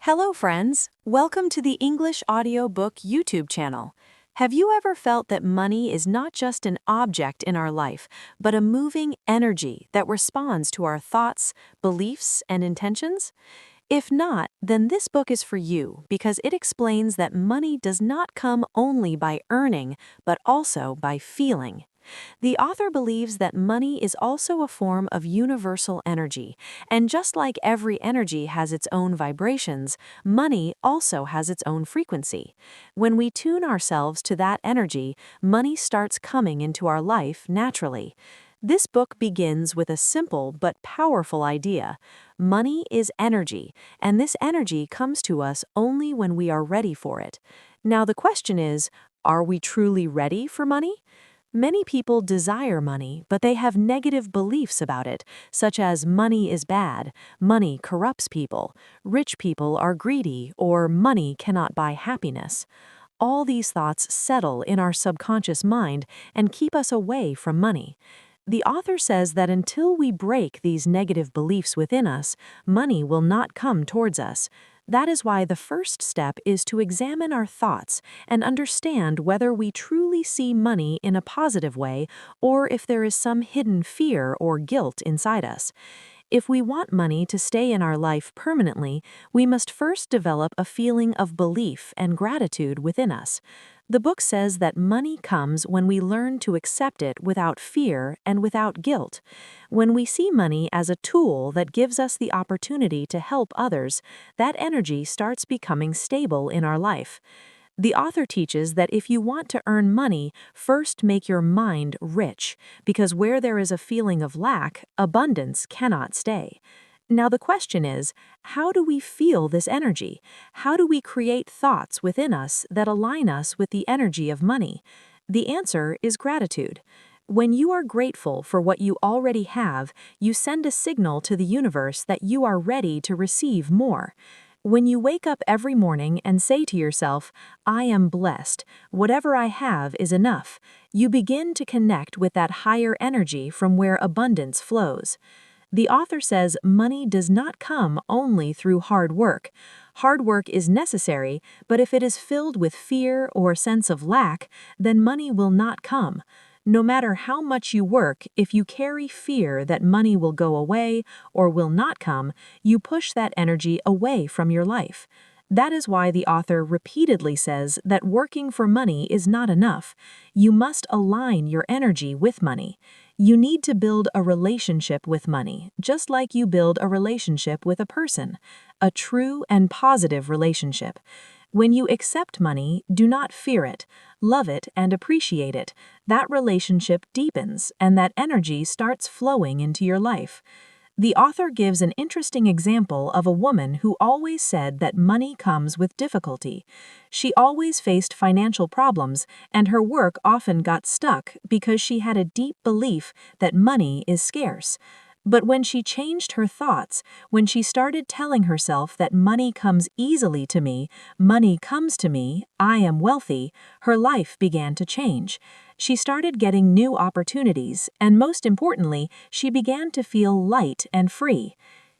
Hello, friends. Welcome to the English Audiobook YouTube channel. Have you ever felt that money is not just an object in our life, but a moving energy that responds to our thoughts, beliefs, and intentions? If not, then this book is for you because it explains that money does not come only by earning, but also by feeling. The author believes that money is also a form of universal energy, and just like every energy has its own vibrations, money also has its own frequency. When we tune ourselves to that energy, money starts coming into our life naturally. This book begins with a simple but powerful idea. Money is energy, and this energy comes to us only when we are ready for it. Now the question is, are we truly ready for money? Many people desire money, but they have negative beliefs about it, such as money is bad, money corrupts people, rich people are greedy, or money cannot buy happiness. All these thoughts settle in our subconscious mind and keep us away from money. The author says that until we break these negative beliefs within us, money will not come towards us. That is why the first step is to examine our thoughts and understand whether we truly see money in a positive way or if there is some hidden fear or guilt inside us. If we want money to stay in our life permanently, we must first develop a feeling of belief and gratitude within us. The book says that money comes when we learn to accept it without fear and without guilt. When we see money as a tool that gives us the opportunity to help others, that energy starts becoming stable in our life. The author teaches that if you want to earn money, first make your mind rich, because where there is a feeling of lack, abundance cannot stay. Now the question is, how do we feel this energy? How do we create thoughts within us that align us with the energy of money? The answer is gratitude. When you are grateful for what you already have, you send a signal to the universe that you are ready to receive more. When you wake up every morning and say to yourself, I am blessed, whatever I have is enough, you begin to connect with that higher energy from where abundance flows. The author says money does not come only through hard work. Hard work is necessary, but if it is filled with fear or sense of lack, then money will not come. No matter how much you work, if you carry fear that money will go away or will not come, you push that energy away from your life. That is why the author repeatedly says that working for money is not enough. You must align your energy with money. You need to build a relationship with money, just like you build a relationship with a person, a true and positive relationship. When you accept money, do not fear it, love it and appreciate it. That relationship deepens and that energy starts flowing into your life. The author gives an interesting example of a woman who always said that money comes with difficulty. She always faced financial problems, and her work often got stuck because she had a deep belief that money is scarce. But when she changed her thoughts, when she started telling herself that money comes easily to me, money comes to me, I am wealthy, her life began to change. She started getting new opportunities, and most importantly, she began to feel light and free.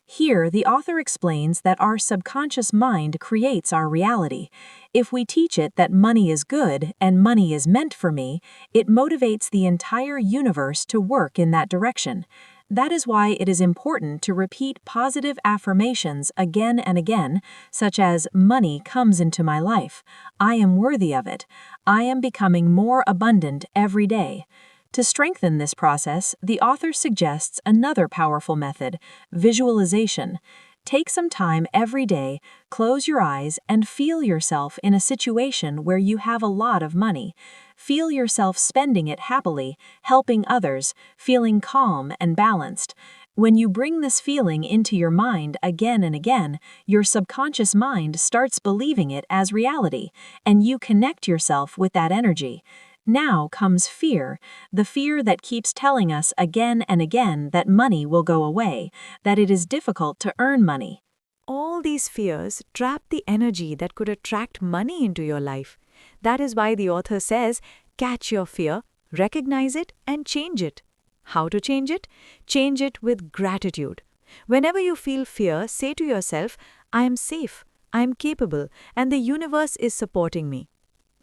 Here, the author explains that our subconscious mind creates our reality. If we teach it that money is good and money is meant for me, it motivates the entire universe to work in that direction. That is why it is important to repeat positive affirmations again and again, such as, money comes into my life, I am worthy of it, I am becoming more abundant every day. To strengthen this process, the author suggests another powerful method, visualization. Take some time every day, close your eyes, and feel yourself in a situation where you have a lot of money. Feel yourself spending it happily, helping others, feeling calm and balanced. When you bring this feeling into your mind again and again, your subconscious mind starts believing it as reality, and you connect yourself with that energy. Now comes fear, the fear that keeps telling us again and again that money will go away, that it is difficult to earn money. All these fears trap the energy that could attract money into your life. That is why the author says, catch your fear, recognize it, and change it. How to change it? Change it with gratitude. Whenever you feel fear, say to yourself, I am safe, I am capable, and the universe is supporting me.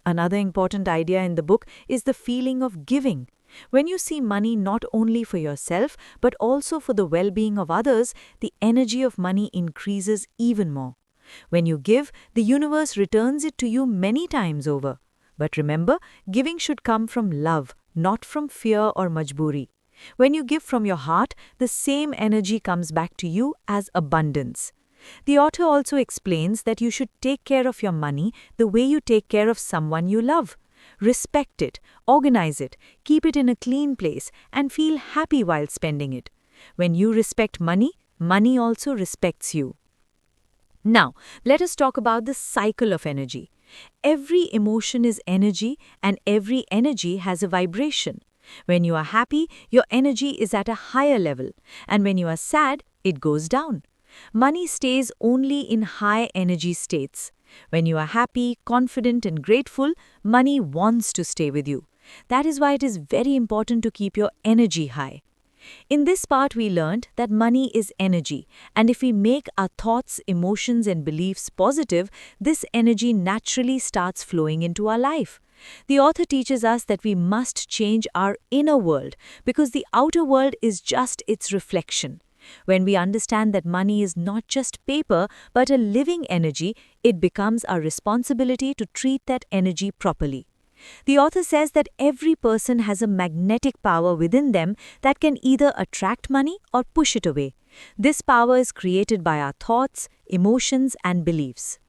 Another important idea in the book is the feeling of giving. When you see money not only for yourself but also for the well-being of others, the energy of money increases even more. When you give, the universe returns it to you many times over. But remember, giving should come from love, not from fear or majburi. When you give from your heart, the same energy comes back to you as abundance. The author also explains that you should take care of your money the way you take care of someone you love. Respect it, organize it, keep it in a clean place, and feel happy while spending it. When you respect money, money also respects you. Now, let us talk about the cycle of energy. Every emotion is energy, and every energy has a vibration. When you are happy, your energy is at a higher level, and when you are sad, it goes down. Money stays only in high energy states. When you are happy, confident, and grateful, money wants to stay with you. That is why it is very important to keep your energy high. In this part, we learned that money is energy, and if we make our thoughts, emotions, and beliefs positive, this energy naturally starts flowing into our life. The author teaches us that we must change our inner world because the outer world is just its reflection. When we understand that money is not just paper but a living energy, it becomes our responsibility to treat that energy properly. The author says that every person has a magnetic power within them that can either attract money or push it away. This power is created by our thoughts, emotions, and beliefs.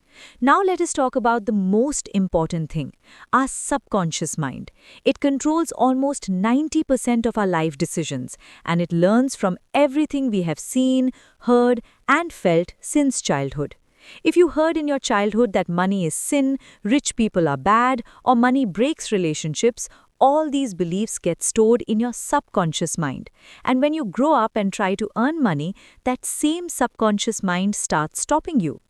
Now let us talk about the most important thing, our subconscious mind. It controls almost 90% of our life decisions, and it learns from everything we have seen, heard, and felt since childhood. If you heard in your childhood that money is sin, rich people are bad, or money breaks relationships, all these beliefs get stored in your subconscious mind. And when you grow up and try to earn money, that same subconscious mind starts stopping you.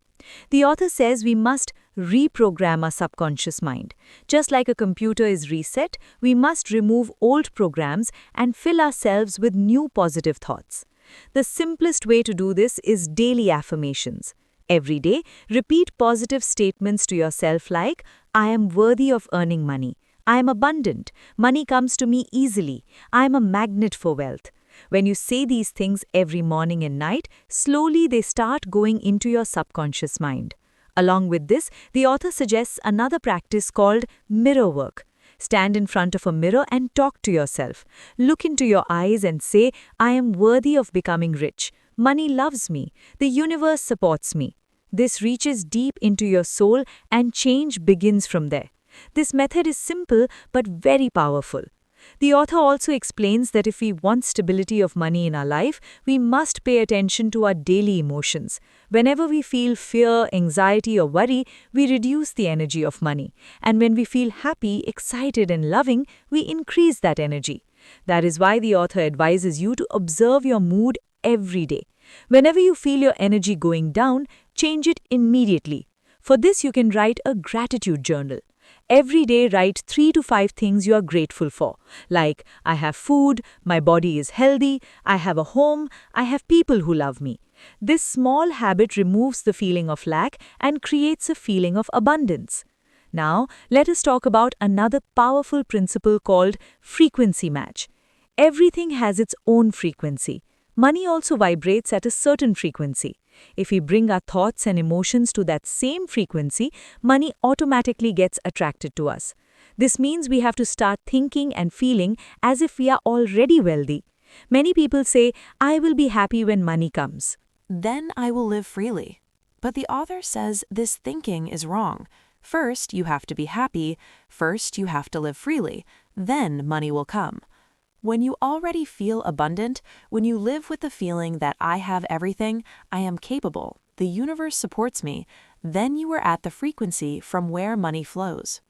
The author says we must reprogram our subconscious mind. Just like a computer is reset, we must remove old programs and fill ourselves with new positive thoughts. The simplest way to do this is daily affirmations. Every day, repeat positive statements to yourself like, I am worthy of earning money. I am abundant. Money comes to me easily. I am a magnet for wealth. When you say these things every morning and night, slowly they start going into your subconscious mind. Along with this, the author suggests another practice called mirror work. Stand in front of a mirror and talk to yourself. Look into your eyes and say, I am worthy of becoming rich. Money loves me. The universe supports me. This reaches deep into your soul and change begins from there. This method is simple but very powerful. The author also explains that if we want stability of money in our life, we must pay attention to our daily emotions. Whenever we feel fear, anxiety, or worry, we reduce the energy of money. And when we feel happy, excited, and loving, we increase that energy. That is why the author advises you to observe your mood every day. Whenever you feel your energy going down, change it immediately. For this, you can write a gratitude journal. Every day, write 3 to 5 things you are grateful for, like, I have food, my body is healthy, I have a home, I have people who love me. This small habit removes the feeling of lack and creates a feeling of abundance. Now, let us talk about another powerful principle called frequency match. Everything has its own frequency. Money also vibrates at a certain frequency. If we bring our thoughts and emotions to that same frequency, money automatically gets attracted to us. This means we have to start thinking and feeling as if we are already wealthy. Many people say, I will be happy when money comes. Then I will live freely. But the author says this thinking is wrong. First, you have to be happy. First, you have to live freely. Then money will come. When you already feel abundant, when you live with the feeling that I have everything, I am capable, the universe supports me, then you are at the frequency from where money flows.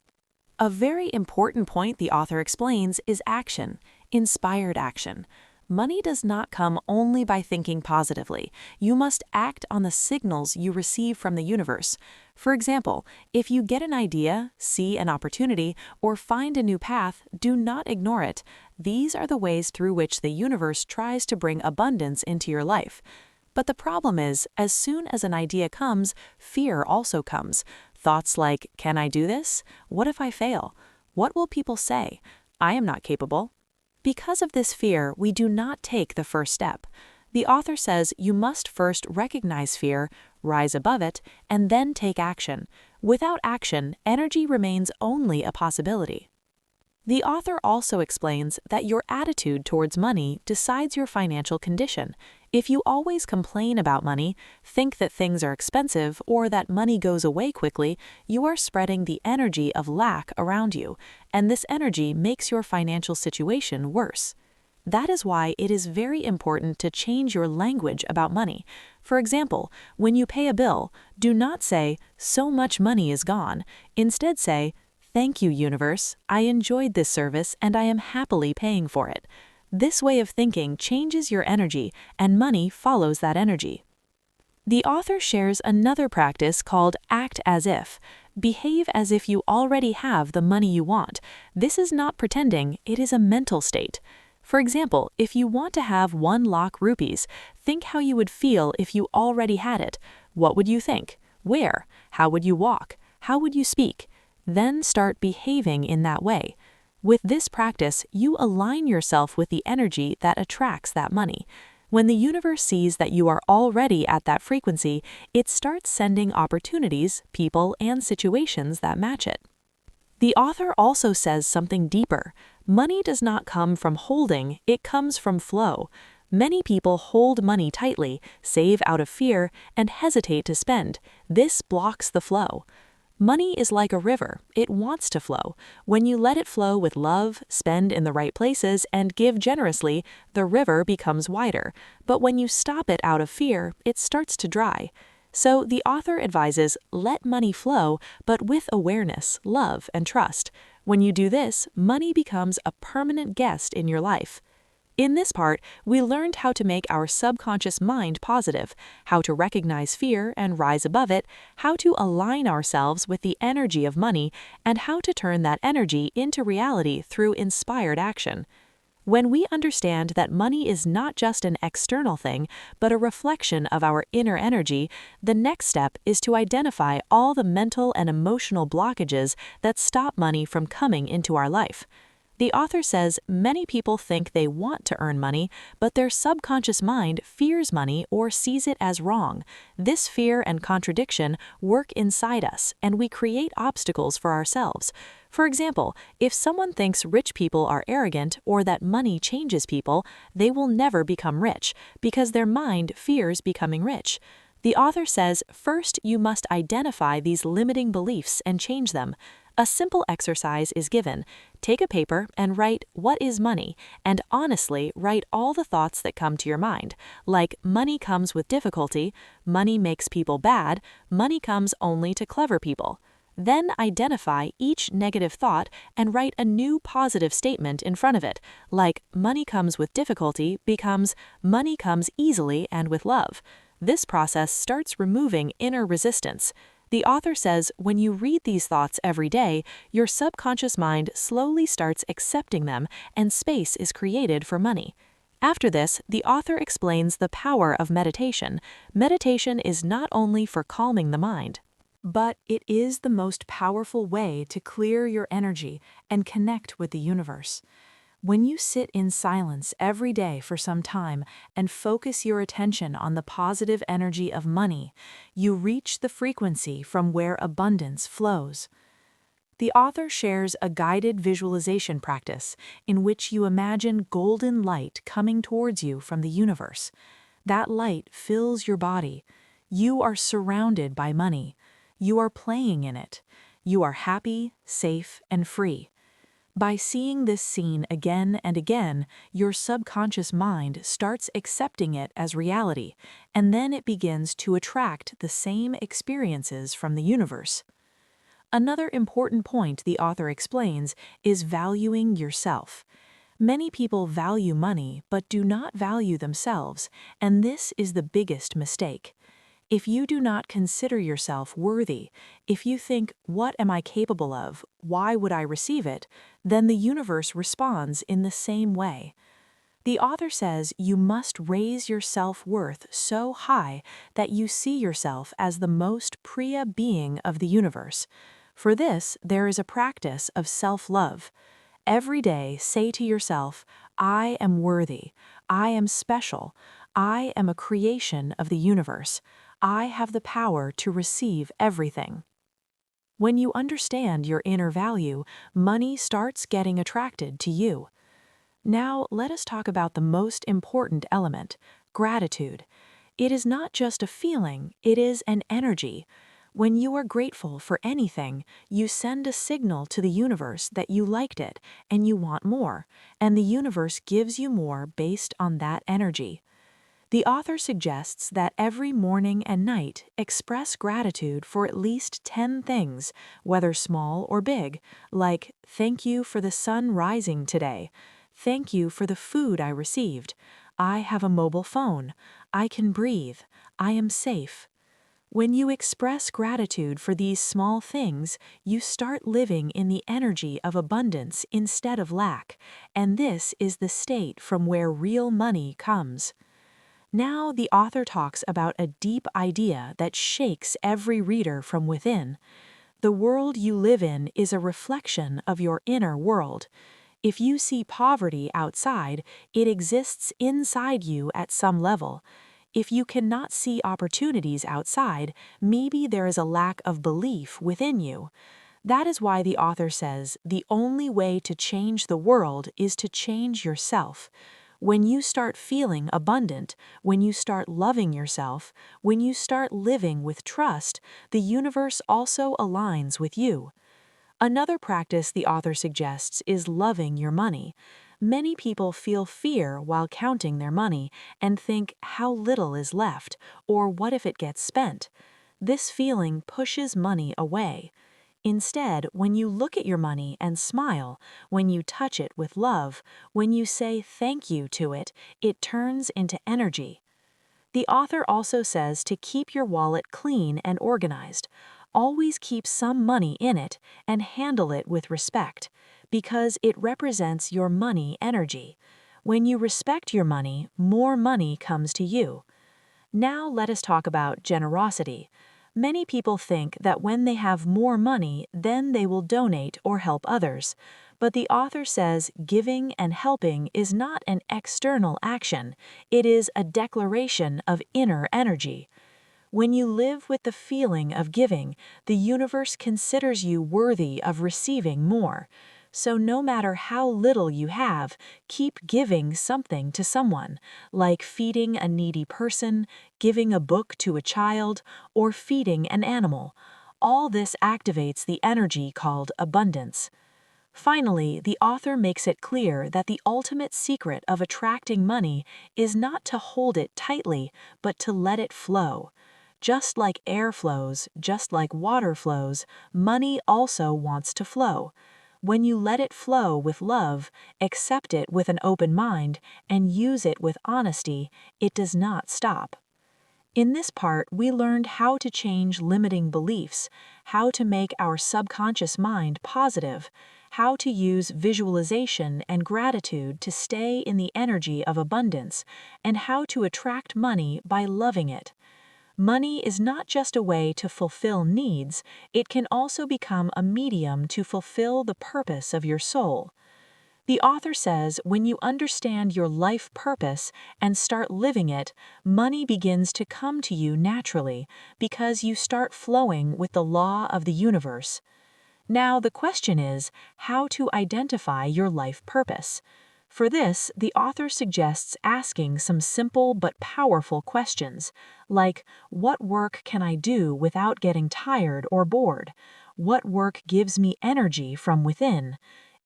A very important point the author explains is action, inspired action. Money does not come only by thinking positively. You must act on the signals you receive from the universe. For example, if you get an idea, see an opportunity, or find a new path, do not ignore it. These are the ways through which the universe tries to bring abundance into your life. But the problem is, as soon as an idea comes, fear also comes. Thoughts like, can I do this? What if I fail? What will people say? I am not capable. Because of this fear, we do not take the first step. The author says you must first recognize fear, rise above it, and then take action. Without action, energy remains only a possibility. The author also explains that your attitude towards money decides your financial condition. If you always complain about money, think that things are expensive, or that money goes away quickly, you are spreading the energy of lack around you, and this energy makes your financial situation worse. That is why it is very important to change your language about money. For example, when you pay a bill, do not say, "So much money is gone." Instead say, "Thank you, universe. I enjoyed this service and I am happily paying for it." This way of thinking changes your energy, and money follows that energy. The author shares another practice called act as if. Behave as if you already have the money you want. This is not pretending, it is a mental state. For example, if you want to have 1 lakh rupees, think how you would feel if you already had it. What would you think? Where? How would you walk? How would you speak? Then start behaving in that way. With this practice, you align yourself with the energy that attracts that money. When the universe sees that you are already at that frequency, it starts sending opportunities, people, and situations that match it. The author also says something deeper. Money does not come from holding, it comes from flow. Many people hold money tightly, save out of fear, and hesitate to spend. This blocks the flow. Money is like a river. It wants to flow. When you let it flow with love, spend in the right places, and give generously, the river becomes wider. But when you stop it out of fear, it starts to dry. So the author advises, let money flow, but with awareness, love, and trust. When you do this, money becomes a permanent guest in your life. In this part, we learned how to make our subconscious mind positive, how to recognize fear and rise above it, how to align ourselves with the energy of money, and how to turn that energy into reality through inspired action. When we understand that money is not just an external thing, but a reflection of our inner energy, the next step is to identify all the mental and emotional blockages that stop money from coming into our life. The author says many people think they want to earn money, but their subconscious mind fears money or sees it as wrong. This fear and contradiction work inside us, and we create obstacles for ourselves. For example, if someone thinks rich people are arrogant or that money changes people, they will never become rich, because their mind fears becoming rich. The author says, first you must identify these limiting beliefs and change them. A simple exercise is given. Take a paper and write, "What is money?" and honestly write all the thoughts that come to your mind, like money comes with difficulty, money makes people bad, money comes only to clever people. Then identify each negative thought and write a new positive statement in front of it, like money comes with difficulty becomes money comes easily and with love. This process starts removing inner resistance. The author says when you read these thoughts every day, your subconscious mind slowly starts accepting them and space is created for money. After this, the author explains the power of meditation. Meditation is not only for calming the mind, but it is the most powerful way to clear your energy and connect with the universe. When you sit in silence every day for some time and focus your attention on the positive energy of money, you reach the frequency from where abundance flows. The author shares a guided visualization practice in which you imagine golden light coming towards you from the universe. That light fills your body. You are surrounded by money. You are playing in it. You are happy, safe, and free. By seeing this scene again and again, your subconscious mind starts accepting it as reality, and then it begins to attract the same experiences from the universe. Another important point the author explains is valuing yourself. Many people value money but do not value themselves, and this is the biggest mistake. If you do not consider yourself worthy, if you think, "What am I capable of? Why would I receive it?" then the universe responds in the same way. The author says you must raise your self-worth so high that you see yourself as the most Priya being of the universe. For this, there is a practice of self-love. Every day, say to yourself, I am worthy, I am special, I am a creation of the universe, I have the power to receive everything. When you understand your inner value, money starts getting attracted to you. Now, let us talk about the most important element, gratitude. It is not just a feeling, it is an energy. When you are grateful for anything, you send a signal to the universe that you liked it and you want more, and the universe gives you more based on that energy. The author suggests that every morning and night express gratitude for at least 10 things, whether small or big, like thank you for the sun rising today, thank you for the food I received, I have a mobile phone, I can breathe, I am safe. When you express gratitude for these small things, you start living in the energy of abundance instead of lack, and this is the state from where real money comes. Now the author talks about a deep idea that shakes every reader from within. The world you live in is a reflection of your inner world. If you see poverty outside, it exists inside you at some level. If you cannot see opportunities outside, maybe there is a lack of belief within you. That is why the author says the only way to change the world is to change yourself. When you start feeling abundant, when you start loving yourself, when you start living with trust, the universe also aligns with you. Another practice the author suggests is loving your money. Many people feel fear while counting their money and think how little is left, or what if it gets spent. This feeling pushes money away. Instead, when you look at your money and smile, when you touch it with love, when you say thank you to it, it turns into energy. The author also says to keep your wallet clean and organized. Always keep some money in it and handle it with respect, because it represents your money energy. When you respect your money, more money comes to you. Now let us talk about generosity. Many people think that when they have more money, then they will donate or help others. But the author says giving and helping is not an external action, it is a declaration of inner energy. When you live with the feeling of giving, the universe considers you worthy of receiving more. So no matter how little you have, keep giving something to someone, like feeding a needy person, giving a book to a child, or feeding an animal. All this activates the energy called abundance. Finally, the author makes it clear that the ultimate secret of attracting money is not to hold it tightly, but to let it flow. Just like air flows, just like water flows, money also wants to flow. When you let it flow with love, accept it with an open mind, and use it with honesty, it does not stop. In this part, we learned how to change limiting beliefs, how to make our subconscious mind positive, how to use visualization and gratitude to stay in the energy of abundance, and how to attract money by loving it. Money is not just a way to fulfill needs, it can also become a medium to fulfill the purpose of your soul. The author says when you understand your life purpose and start living it, money begins to come to you naturally because you start flowing with the law of the universe. Now the question is how to identify your life purpose. For this, the author suggests asking some simple but powerful questions, like what work can I do without getting tired or bored? What work gives me energy from within?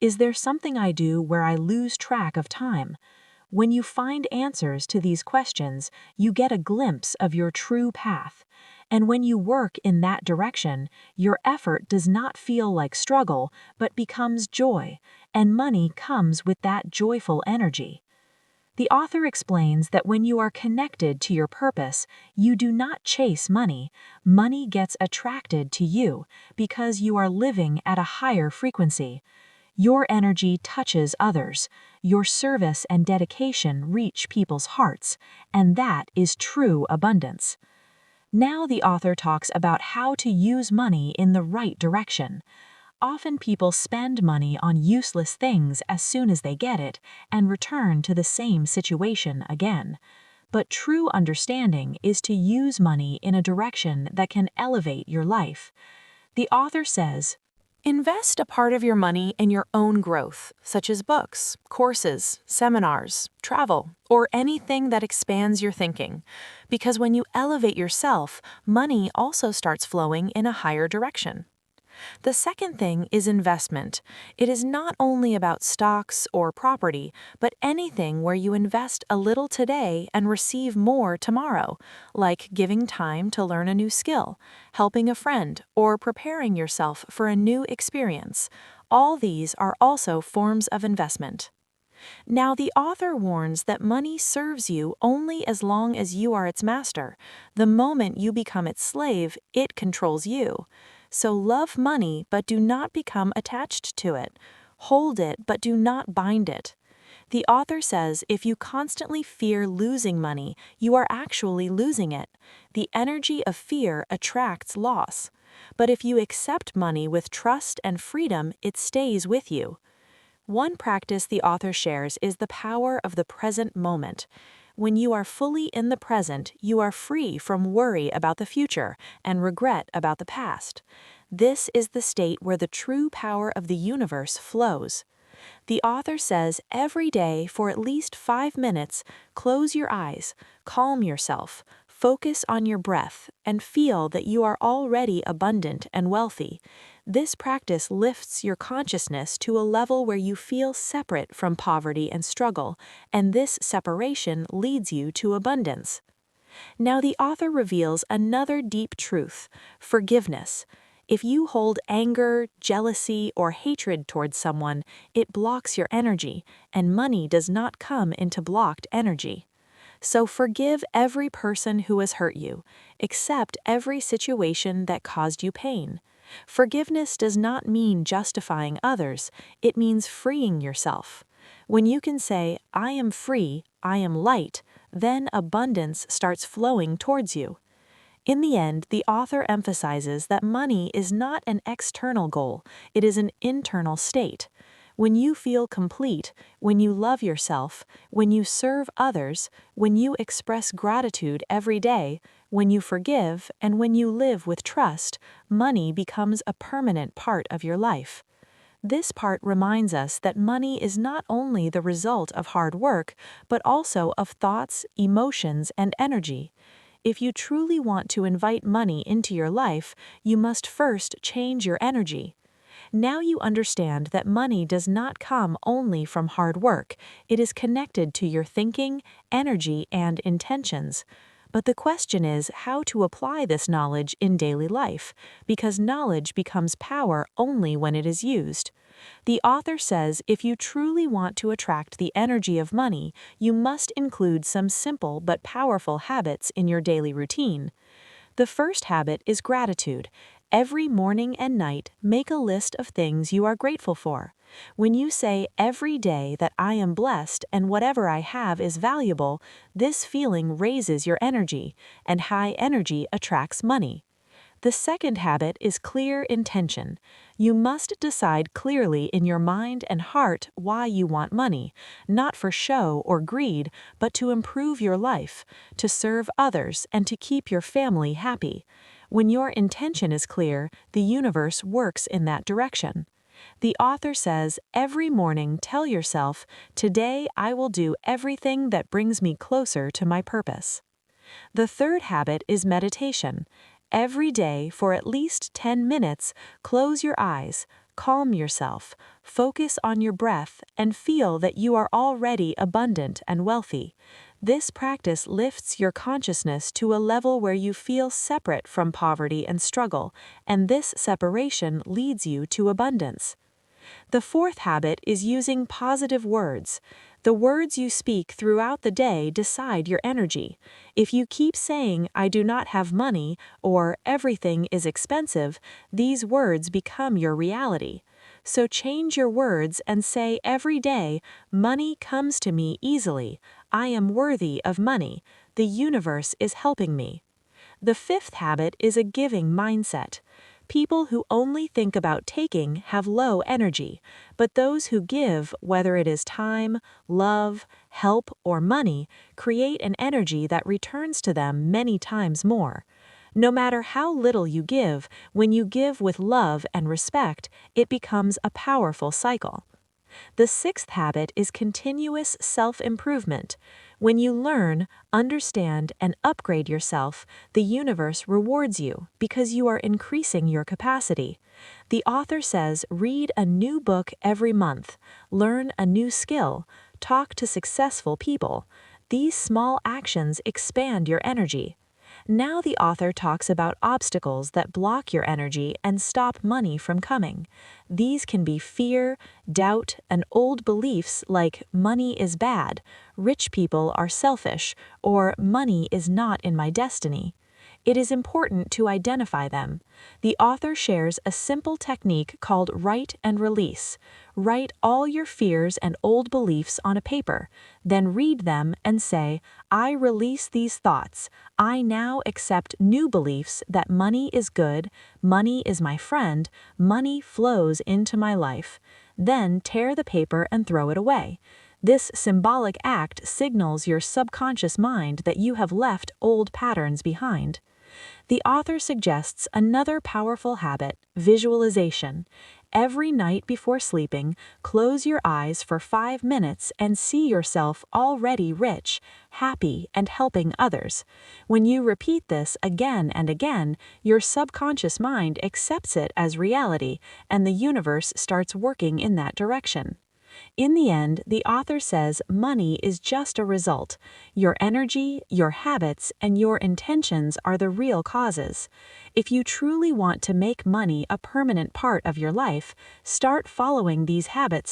Is there something I do where I lose track of time? When you find answers to these questions, you get a glimpse of your true path. And when you work in that direction, your effort does not feel like struggle, but becomes joy, and money comes with that joyful energy. The author explains that when you are connected to your purpose, you do not chase money. Money gets attracted to you because you are living at a higher frequency. Your energy touches others. Your service and dedication reach people's hearts, and that is true abundance. Now the author talks about how to use money in the right direction. Often people spend money on useless things as soon as they get it and return to the same situation again. But true understanding is to use money in a direction that can elevate your life. The author says, invest a part of your money in your own growth, such as books, courses, seminars, travel, or anything that expands your thinking. Because when you elevate yourself, money also starts flowing in a higher direction. The second thing is investment. It is not only about stocks or property, but anything where you invest a little today and receive more tomorrow, like giving time to learn a new skill, helping a friend, or preparing yourself for a new experience. All these are also forms of investment. Now, the author warns that money serves you only as long as you are its master. The moment you become its slave, it controls you. So love money, but do not become attached to it. Hold it, but do not bind it. The author says if you constantly fear losing money, you are actually losing it. The energy of fear attracts loss. But if you accept money with trust and freedom, it stays with you. One practice the author shares is the power of the present moment. When you are fully in the present, you are free from worry about the future and regret about the past. This is the state where the true power of the universe flows. The author says every day for at least 5 minutes, close your eyes, calm yourself, focus on your breath, and feel that you are already abundant and wealthy. This practice lifts your consciousness to a level where you feel separate from poverty and struggle, and this separation leads you to abundance. Now the author reveals another deep truth: forgiveness. If you hold anger, jealousy, or hatred towards someone, it blocks your energy, and money does not come into blocked energy. So forgive every person who has hurt you. Accept every situation that caused you pain. Forgiveness does not mean justifying others, it means freeing yourself. When you can say, I am free, I am light, then abundance starts flowing towards you. In the end, the author emphasizes that money is not an external goal, it is an internal state. When you feel complete, when you love yourself, when you serve others, when you express gratitude every day, when you forgive, and when you live with trust, money becomes a permanent part of your life. This part reminds us that money is not only the result of hard work, but also of thoughts, emotions, and energy. If you truly want to invite money into your life, you must first change your energy. Now you understand that money does not come only from hard work, it is connected to your thinking, energy, and intentions. But the question is how to apply this knowledge in daily life, because knowledge becomes power only when it is used. The author says if you truly want to attract the energy of money, you must include some simple but powerful habits in your daily routine. The first habit is gratitude. Every morning and night, make a list of things you are grateful for. When you say every day that I am blessed and whatever I have is valuable, this feeling raises your energy, and high energy attracts money. The second habit is clear intention. You must decide clearly in your mind and heart why you want money, not for show or greed, but to improve your life, to serve others, and to keep your family happy. When your intention is clear, the universe works in that direction. The author says, every morning tell yourself, today I will do everything that brings me closer to my purpose. The third habit is meditation. Every day, for at least 10 minutes, close your eyes, calm yourself, focus on your breath, and feel that you are already abundant and wealthy. This practice lifts your consciousness to a level where you feel separate from poverty and struggle, and this separation leads you to abundance. The fourth habit is using positive words. The words you speak throughout the day decide your energy. If you keep saying, I do not have money, or everything is expensive, these words become your reality. So change your words and say every day, money comes to me easily. I am worthy of money. The universe is helping me. The fifth habit is a giving mindset. People who only think about taking have low energy, but those who give, whether it is time, love, help, or money, create an energy that returns to them many times more. No matter how little you give, when you give with love and respect, it becomes a powerful cycle. The sixth habit is continuous self-improvement. When you learn, understand, and upgrade yourself, the universe rewards you because you are increasing your capacity. The author says read a new book every month, learn a new skill, talk to successful people. These small actions expand your energy. Now the author talks about obstacles that block your energy and stop money from coming. These can be fear, doubt, and old beliefs like money is bad, rich people are selfish, or money is not in my destiny. It is important to identify them. The author shares a simple technique called write and release. Write all your fears and old beliefs on a paper, then read them and say, I release these thoughts. I now accept new beliefs that money is good, money is my friend, money flows into my life. Then tear the paper and throw it away. This symbolic act signals your subconscious mind that you have left old patterns behind. The author suggests another powerful habit, visualization. Every night before sleeping, close your eyes for 5 minutes and see yourself already rich, happy, and helping others. When you repeat this again and again, your subconscious mind accepts it as reality, and the universe starts working in that direction. In the end, the author says money is just a result. Your energy, your habits, and your intentions are the real causes. If you truly want to make money a permanent part of your life, start following these habits